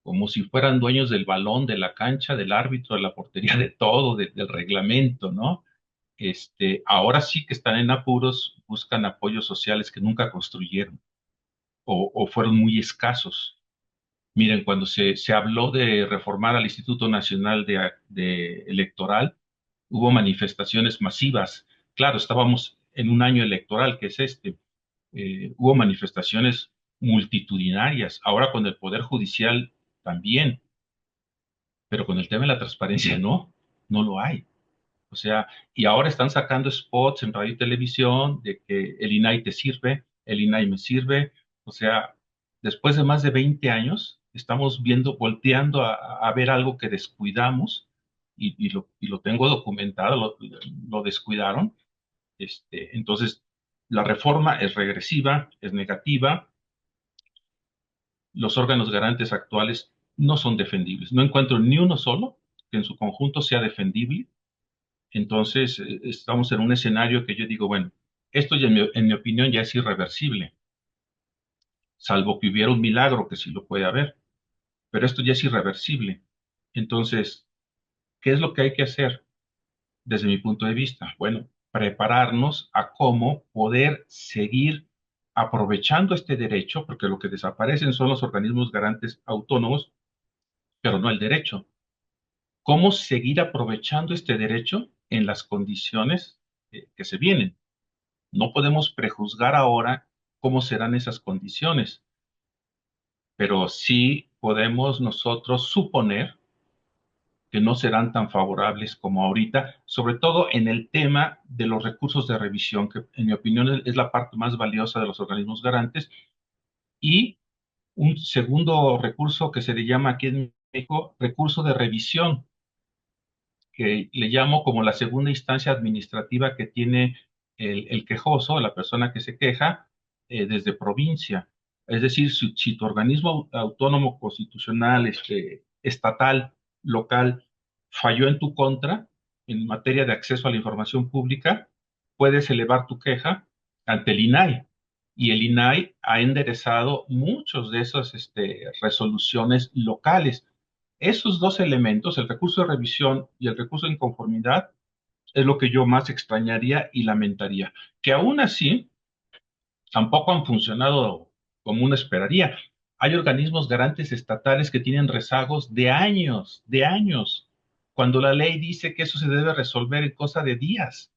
como si fueran dueños del balón, de la cancha, del árbitro, de la portería, de todo, del reglamento, ¿no? Ahora sí que están en apuros, buscan apoyos sociales que nunca construyeron o fueron muy escasos. Miren, cuando se habló de reformar al Instituto Nacional de Electoral, hubo manifestaciones masivas. Claro, estábamos en un año electoral, que es este. Hubo manifestaciones multitudinarias. Ahora con el Poder Judicial también, pero con el tema de la transparencia no lo hay. O sea, y ahora están sacando spots en radio y televisión de que el INAI te sirve, el INAI me sirve. O sea, después de más de 20 años, estamos viendo, volteando a ver algo que descuidamos y lo tengo documentado, lo descuidaron. Entonces, la reforma es regresiva, es negativa. Los órganos garantes actuales no son defendibles. No encuentro ni uno solo que en su conjunto sea defendible. Entonces, estamos en un escenario que yo digo, bueno, esto ya en mi opinión ya es irreversible, salvo que hubiera un milagro que sí lo puede haber, pero esto ya es irreversible. Entonces, ¿qué es lo que hay que hacer desde mi punto de vista? Bueno, prepararnos a cómo poder seguir aprovechando este derecho, porque lo que desaparecen son los organismos garantes autónomos, pero no el derecho. ¿Cómo seguir aprovechando este derecho en las condiciones que se vienen? No podemos prejuzgar ahora cómo serán esas condiciones, pero sí podemos nosotros suponer que no serán tan favorables como ahorita, sobre todo en el tema de los recursos de revisión, que en mi opinión es la parte más valiosa de los organismos garantes, y un segundo recurso que se le llama aquí en México recurso de revisión, que le llamo como la segunda instancia administrativa que tiene el quejoso, la persona que se queja, desde provincia. Es decir, si tu organismo autónomo constitucional, estatal, local, falló en tu contra en materia de acceso a la información pública, puedes elevar tu queja ante el INAI. Y el INAI ha enderezado muchas de esas resoluciones locales. Esos dos elementos, el recurso de revisión y el recurso de inconformidad, es lo que yo más extrañaría y lamentaría. Que aún así, tampoco han funcionado como uno esperaría. Hay organismos garantes estatales que tienen rezagos de años, cuando la ley dice que eso se debe resolver en cosa de días,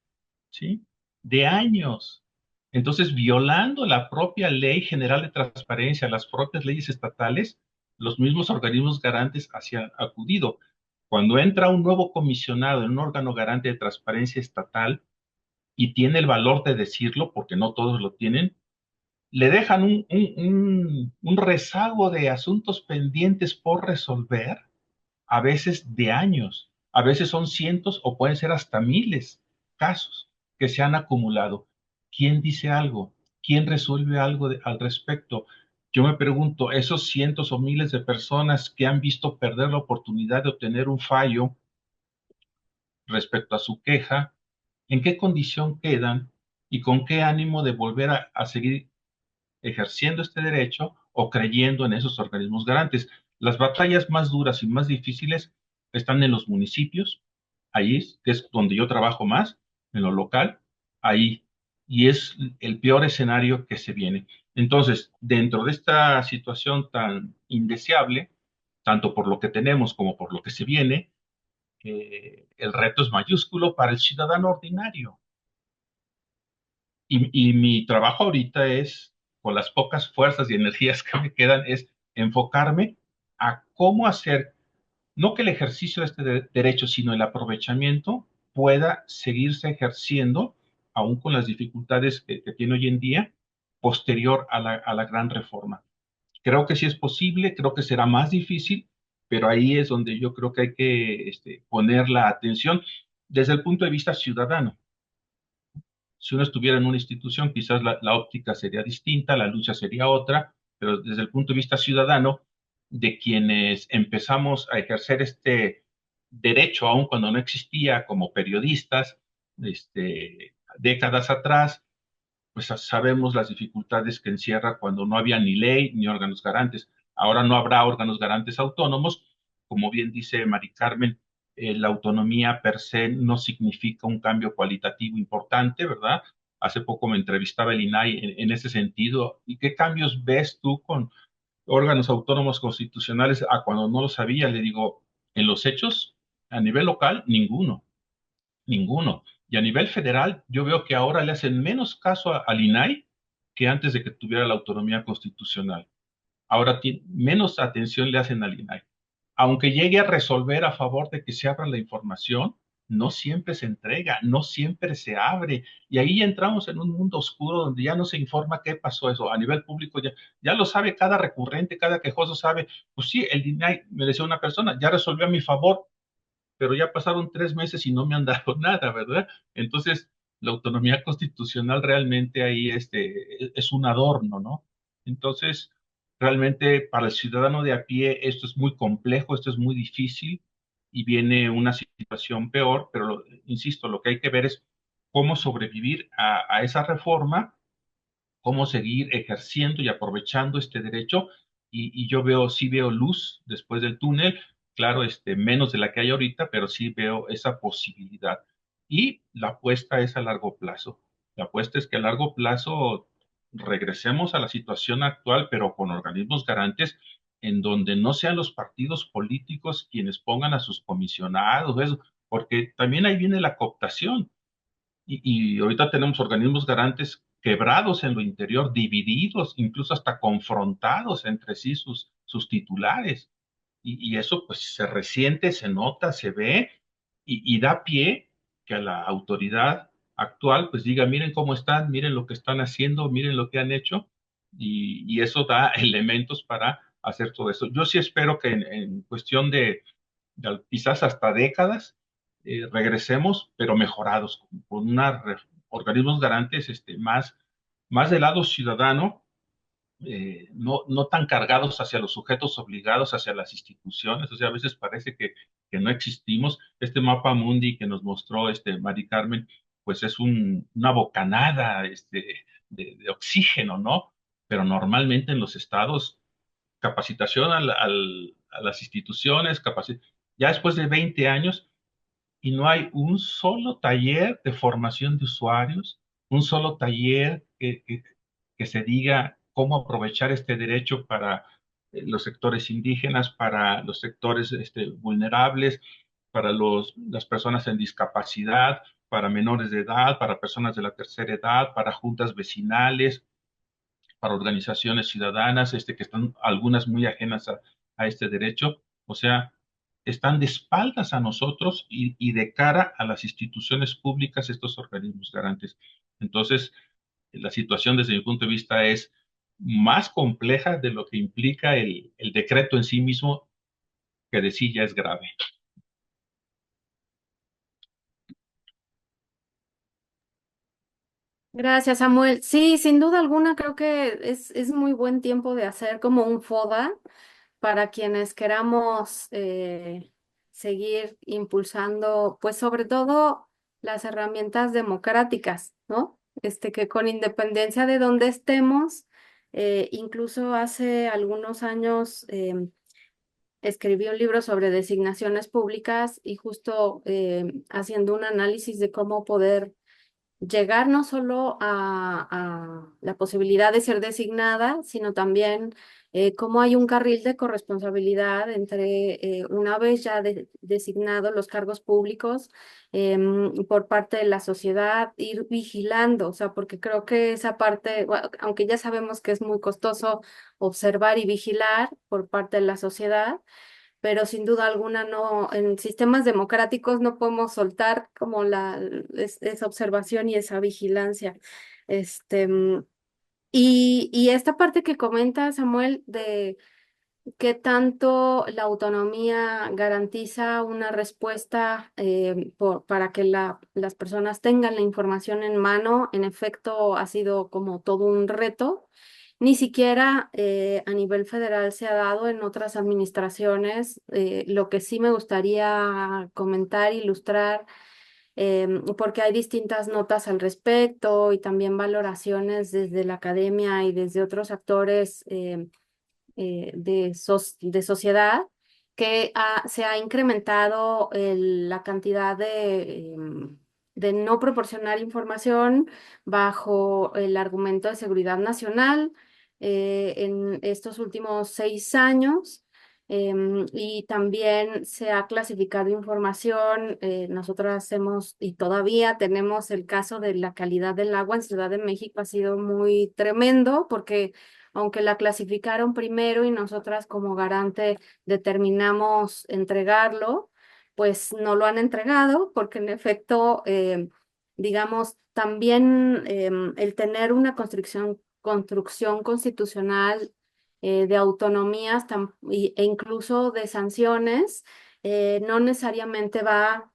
¿sí? De años. Entonces, violando la propia Ley General de Transparencia, las propias leyes estatales, los mismos organismos garantes hacia acudido. Cuando entra un nuevo comisionado en un órgano garante de transparencia estatal y tiene el valor de decirlo, porque no todos lo tienen, le dejan un rezago de asuntos pendientes por resolver, a veces de años, a veces son cientos o pueden ser hasta miles casos que se han acumulado. ¿Quién dice algo? ¿Quién resuelve algo al respecto? Yo me pregunto, esos cientos o miles de personas que han visto perder la oportunidad de obtener un fallo respecto a su queja, ¿en qué condición quedan y con qué ánimo de volver a seguir ejerciendo este derecho o creyendo en esos organismos garantes? Las batallas más duras y más difíciles están en los municipios, ahí que es donde yo trabajo más, en lo local, ahí, y es el peor escenario que se viene. Entonces, dentro de esta situación tan indeseable, tanto por lo que tenemos como por lo que se viene, el reto es mayúsculo para el ciudadano ordinario. Y mi trabajo ahorita es, con las pocas fuerzas y energías que me quedan, es enfocarme a cómo hacer, no que el ejercicio de este derecho, sino el aprovechamiento pueda seguirse ejerciendo, aún con las dificultades que tiene hoy en día, posterior a la gran reforma. Creo que sí es posible, creo que será más difícil, pero ahí es donde yo creo que hay que poner la atención desde el punto de vista ciudadano. Si uno estuviera en una institución, quizás la óptica sería distinta, la lucha sería otra, pero desde el punto de vista ciudadano, de quienes empezamos a ejercer este derecho, aun cuando no existía, como periodistas, décadas atrás, pues sabemos las dificultades que encierra cuando no había ni ley ni órganos garantes. Ahora no habrá órganos garantes autónomos. Como bien dice Mari Carmen, la autonomía per se no significa un cambio cualitativo importante, ¿verdad? Hace poco me entrevistaba el INAI en ese sentido. ¿Y qué cambios ves tú con órganos autónomos constitucionales a cuando no lo sabía? Le digo, en los hechos, a nivel local, ninguno. Ninguno. Y a nivel federal, yo veo que ahora le hacen menos caso al INAI que antes de que tuviera la autonomía constitucional. Ahora menos atención le hacen al INAI. Aunque llegue a resolver a favor de que se abra la información, no siempre se entrega, no siempre se abre. Y ahí entramos en un mundo oscuro donde ya no se informa qué pasó eso. A nivel público ya lo sabe cada recurrente, cada quejoso sabe, pues sí, el INAI me decía una persona, ya resolvió a mi favor, pero ya pasaron 3 meses y no me han dado nada, ¿verdad? Entonces, la autonomía constitucional realmente ahí es un adorno, ¿no? Entonces, realmente para el ciudadano de a pie esto es muy complejo, esto es muy difícil y viene una situación peor, pero insisto, lo que hay que ver es cómo sobrevivir a esa reforma, cómo seguir ejerciendo y aprovechando este derecho. Y yo veo, sí veo luz después del túnel, claro, menos de la que hay ahorita, pero sí veo esa posibilidad. Y la apuesta es a largo plazo. La apuesta es que a largo plazo regresemos a la situación actual, pero con organismos garantes en donde no sean los partidos políticos quienes pongan a sus comisionados, eso, porque también ahí viene la cooptación. Y ahorita tenemos organismos garantes quebrados en lo interior, divididos, incluso hasta confrontados entre sí sus titulares. Y eso pues se resiente, se nota, se ve y da pie que a la autoridad actual pues diga, miren cómo están, miren lo que están haciendo, miren lo que han hecho y eso da elementos para hacer todo eso. Yo sí espero que en cuestión de quizás hasta décadas, regresemos, pero mejorados, con organismos garantes más del lado ciudadano, no tan cargados hacia los sujetos obligados, hacia las instituciones. O sea, a veces parece que no existimos. Este mapa mundi que nos mostró Mari Carmen, pues es una bocanada de oxígeno, ¿no? Pero normalmente en los estados, capacitación a las instituciones, ya después de 20 años, y no hay un solo taller de formación de usuarios, un solo taller que se diga cómo aprovechar este derecho para los sectores indígenas, para los sectores vulnerables, para las personas en discapacidad, para menores de edad, para personas de la tercera edad, para juntas vecinales, para organizaciones ciudadanas, que están algunas muy ajenas a este derecho. O sea, están de espaldas a nosotros y de cara a las instituciones públicas estos organismos garantes. Entonces, la situación desde mi punto de vista es más compleja de lo que implica el decreto en sí mismo, que de sí ya es grave. Gracias, Samuel. Sí, sin duda alguna creo que es muy buen tiempo de hacer como un FODA para quienes queramos seguir impulsando, pues sobre todo las herramientas democráticas, ¿no? Que con independencia de donde estemos, incluso hace algunos años escribí un libro sobre designaciones públicas y justo haciendo un análisis de cómo poder llegar no solo a la posibilidad de ser designada, sino también cómo hay un carril de corresponsabilidad entre una vez ya designados los cargos públicos por parte de la sociedad, ir vigilando, o sea, porque creo que esa parte, bueno, aunque ya sabemos que es muy costoso observar y vigilar por parte de la sociedad, pero sin duda alguna no, en sistemas democráticos no podemos soltar como esa observación y esa vigilancia. Este, mm, y esta parte que comenta Samuel de qué tanto la autonomía garantiza una respuesta para que las personas tengan la información en mano, en efecto ha sido como todo un reto. Ni siquiera a nivel federal se ha dado en otras administraciones. Lo que sí me gustaría comentar, ilustrar, porque hay distintas notas al respecto y también valoraciones desde la academia y desde otros actores de sociedad, que se ha incrementado la cantidad de no proporcionar información bajo el argumento de seguridad nacional en estos últimos 6 años. Y también se ha clasificado información. Nosotros hemos y todavía tenemos el caso de la calidad del agua en Ciudad de México. Ha sido muy tremendo porque aunque la clasificaron primero y nosotras como garante determinamos entregarlo, pues no lo han entregado porque en efecto, digamos, también el tener una construcción constitucional de autonomías e incluso de sanciones, no necesariamente va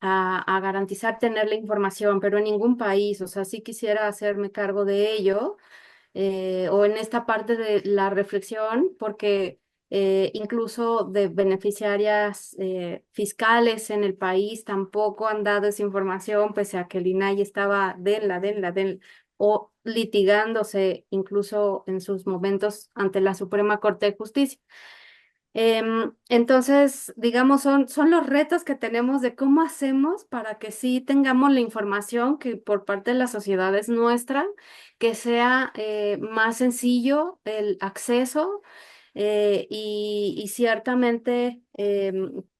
a garantizar tener la información, pero en ningún país, o sea, sí quisiera hacerme cargo de ello o en esta parte de la reflexión, porque incluso de beneficiarias fiscales en el país tampoco han dado esa información, pese a que el INAI estaba denla, o litigándose incluso en sus momentos ante la Suprema Corte de Justicia. Entonces, digamos, son los retos que tenemos de cómo hacemos para que sí tengamos la información que por parte de la sociedad es nuestra, que sea más sencillo el acceso y ciertamente,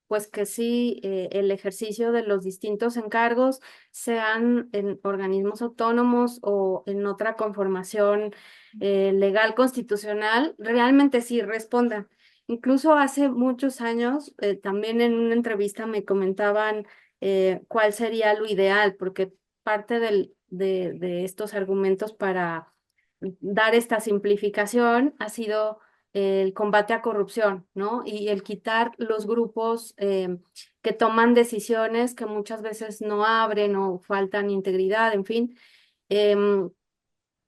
pues que sí, el ejercicio de los distintos encargos sean en organismos autónomos o en otra conformación legal constitucional, realmente sí respondan. Incluso hace muchos años, también en una entrevista me comentaban cuál sería lo ideal, porque parte de estos argumentos para dar esta simplificación ha sido el combate a corrupción, ¿no? Y el quitar los grupos que toman decisiones que muchas veces no abren o faltan integridad, en fin. Em,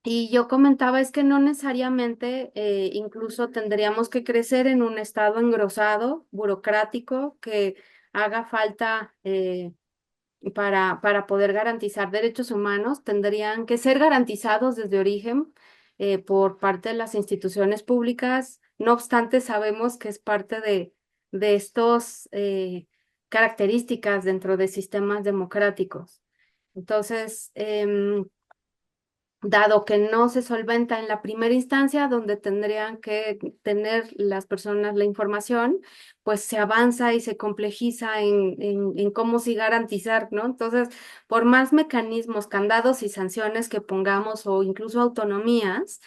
y yo comentaba es que no necesariamente incluso tendríamos que crecer en un estado engrosado, burocrático, que haga falta para poder garantizar derechos humanos, tendrían que ser garantizados desde origen por parte de las instituciones públicas. No obstante, sabemos que es parte de estos características dentro de sistemas democráticos. Entonces, dado que no se solventa en la primera instancia, donde tendrían que tener las personas la información, pues se avanza y se complejiza en cómo sí garantizar, ¿no? Entonces, por más mecanismos, candados y sanciones que pongamos o incluso autonomías,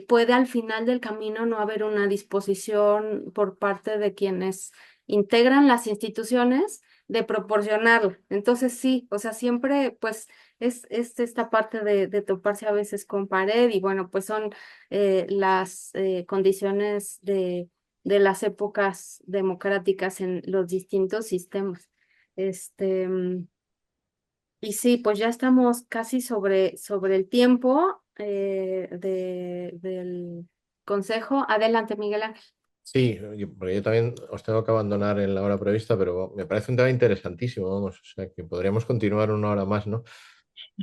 puede al final del camino no haber una disposición por parte de quienes integran las instituciones de proporcionarlo. Entonces, sí, o sea, siempre, pues es esta parte de toparse a veces con pared y bueno, pues son las condiciones de las épocas democráticas en los distintos sistemas. Este, y sí, pues ya estamos casi sobre el tiempo del consejo. Adelante, Miguel Ángel. Sí, porque yo también os tengo que abandonar en la hora prevista, pero me parece un tema interesantísimo, vamos, o sea, que podríamos continuar una hora más, ¿no?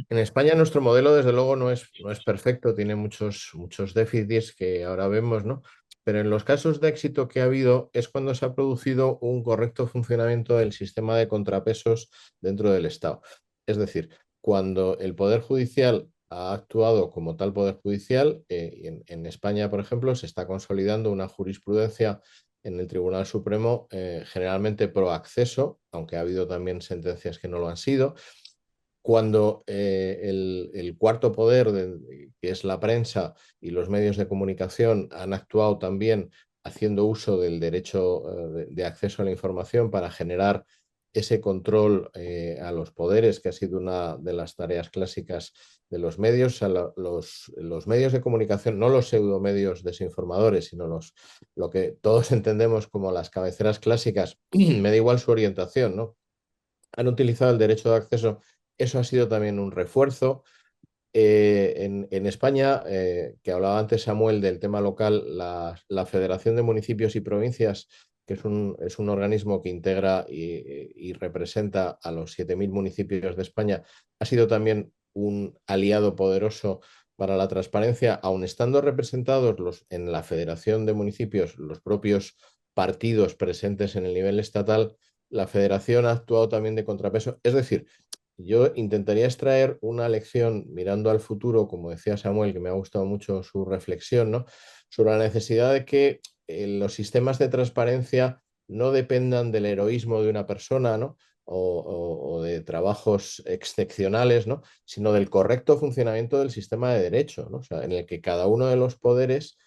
En España nuestro modelo, desde luego, no es perfecto, tiene muchos déficits que ahora vemos, ¿no? Pero en los casos de éxito que ha habido es cuando se ha producido un correcto funcionamiento del sistema de contrapesos dentro del Estado. Es decir, cuando el Poder Judicial ha actuado como tal Poder Judicial, en España, por ejemplo, se está consolidando una jurisprudencia en el Tribunal Supremo, generalmente pro acceso, aunque ha habido también sentencias que no lo han sido cuando el cuarto poder, que es la prensa y los medios de comunicación, han actuado también haciendo uso del derecho de acceso a la información para generar ese control a los poderes, que ha sido una de las tareas clásicas de los medios, o sea, los medios de comunicación, no los pseudomedios desinformadores, sino lo que todos entendemos como las cabeceras clásicas, me da igual su orientación, ¿no? Han utilizado el derecho de acceso. Eso ha sido también un refuerzo. En España, que hablaba antes Samuel del tema local, la Federación de Municipios y Provincias, que es un organismo que integra y representa a los 7.000 municipios de España, ha sido también un aliado poderoso para la transparencia, aun estando representados en la Federación de Municipios los propios partidos presentes en el nivel estatal, la federación ha actuado también de contrapeso. Es decir, yo intentaría extraer una lección mirando al futuro, como decía Samuel, que me ha gustado mucho su reflexión, ¿no? Sobre la necesidad de que los sistemas de transparencia no dependan del heroísmo de una persona, ¿no? O de trabajos excepcionales, ¿no? Sino del correcto funcionamiento del sistema de derecho, ¿no? O sea, en el que cada uno de los poderes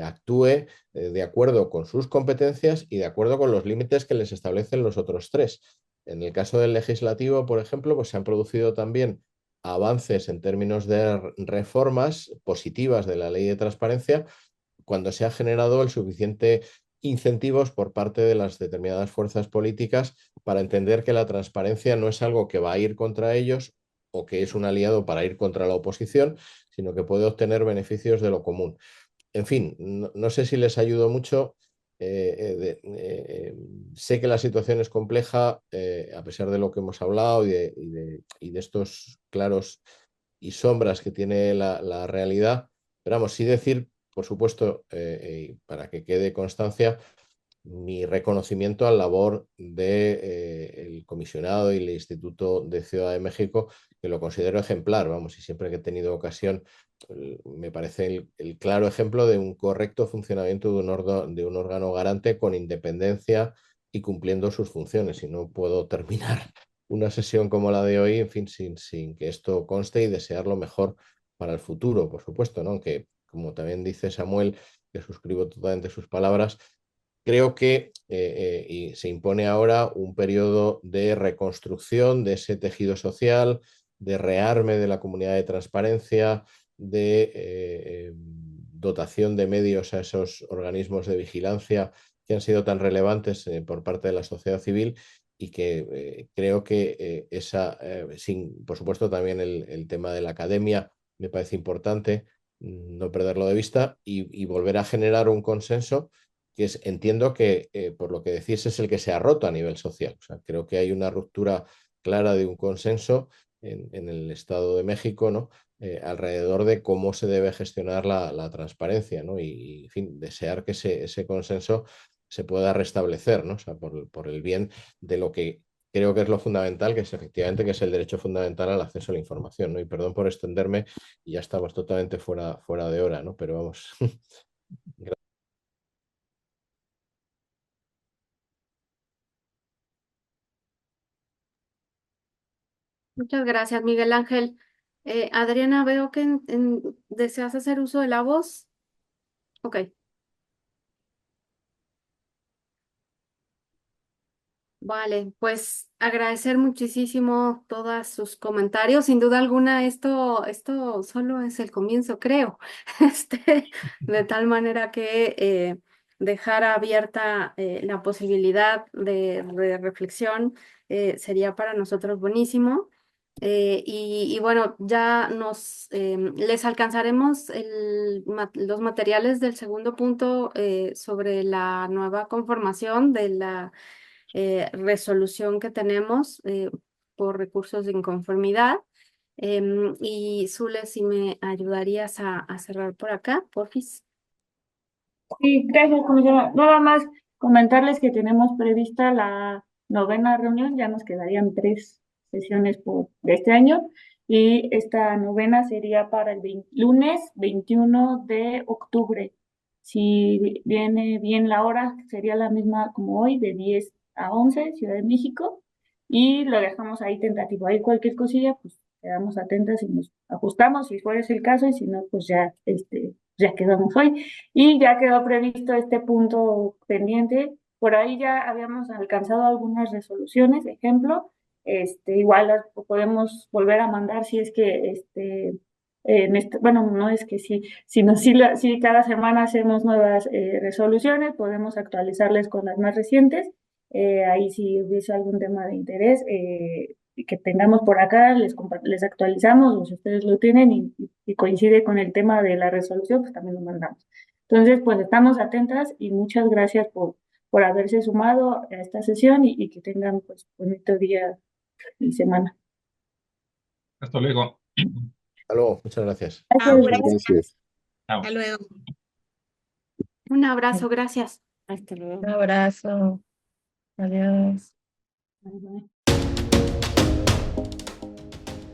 actúe de acuerdo con sus competencias y de acuerdo con los límites que les establecen los otros tres. En el caso del legislativo, por ejemplo, pues se han producido también avances en términos de reformas positivas de la ley de transparencia cuando se ha generado el suficiente incentivos por parte de las determinadas fuerzas políticas para entender que la transparencia no es algo que va a ir contra ellos o que es un aliado para ir contra la oposición, sino que puede obtener beneficios de lo común. En fin, no sé si les ayudo mucho. Sé que la situación es compleja, a pesar de lo que hemos hablado y de estos claros y sombras que tiene la realidad. Pero vamos, sí decir, por supuesto, para que quede constancia, mi reconocimiento a la labor del comisionado y el Instituto de Ciudad de México, que lo considero ejemplar, vamos, y siempre que he tenido ocasión, me parece el claro ejemplo de un correcto funcionamiento de un órgano garante con independencia y cumpliendo sus funciones. Y no puedo terminar una sesión como la de hoy, en fin, sin que esto conste y desear lo mejor para el futuro, por supuesto, ¿no? Aunque, como también dice Samuel, que suscribo totalmente sus palabras, creo que y se impone ahora un periodo de reconstrucción de ese tejido social, de rearme de la comunidad de transparencia, de dotación de medios a esos organismos de vigilancia que han sido tan relevantes por parte de la sociedad civil y que creo que por supuesto también el tema de la academia me parece importante no perderlo de vista y volver a generar un consenso entiendo que por lo que decís es el que se ha roto a nivel social. O sea, creo que hay una ruptura clara de un consenso en el Estado de México, ¿no? Alrededor de cómo se debe gestionar la transparencia, ¿no? En fin, desear que ese consenso se pueda restablecer, ¿no? O sea, por el bien de lo que creo que es lo fundamental, que es efectivamente que es el derecho fundamental al acceso a la información, ¿no? Y perdón por extenderme, y ya estamos totalmente fuera de hora, ¿no? Pero vamos. Muchas gracias, Miguel Ángel. Adriana, veo que deseas hacer uso de la voz. Ok. Vale, pues agradecer muchísimo todos sus comentarios. Sin duda alguna, esto solo es el comienzo, creo. De tal manera que dejar abierta la posibilidad de reflexión sería para nosotros buenísimo. Y bueno, ya les alcanzaremos los materiales del segundo punto sobre la nueva conformación de la resolución que tenemos por recursos de inconformidad. Y Zule, si me ayudarías a cerrar por acá, porfis. Sí, gracias, comisionada. Nada más comentarles que tenemos prevista la 9ª reunión, ya nos quedarían 3 sesiones de este año, y esta 9ª sería para el lunes 21 de octubre. Si viene bien la hora, sería la misma como hoy, de 10 a 11, Ciudad de México, y lo dejamos ahí tentativo. Ahí cualquier cosilla, pues quedamos atentas y nos ajustamos, si fuera ese el caso, y si no, pues ya, ya quedamos hoy. Y ya quedó previsto este punto pendiente. Por ahí ya habíamos alcanzado algunas resoluciones, ejemplo, igual las podemos volver a mandar si es que bueno, no es que sí, sino si cada semana hacemos nuevas resoluciones, podemos actualizarles con las más recientes. Ahí si hubiese algún tema de interés que tengamos por acá, les actualizamos, o si ustedes lo tienen y coincide con el tema de la resolución, pues también lo mandamos. Entonces, pues estamos atentas y muchas gracias por haberse sumado a esta sesión y que tengan pues bonito día y semana. Hasta luego. Hasta luego, muchas gracias. Gracias. Chao. Hasta luego. Un abrazo, gracias. Un abrazo. Adiós. Bye, bye.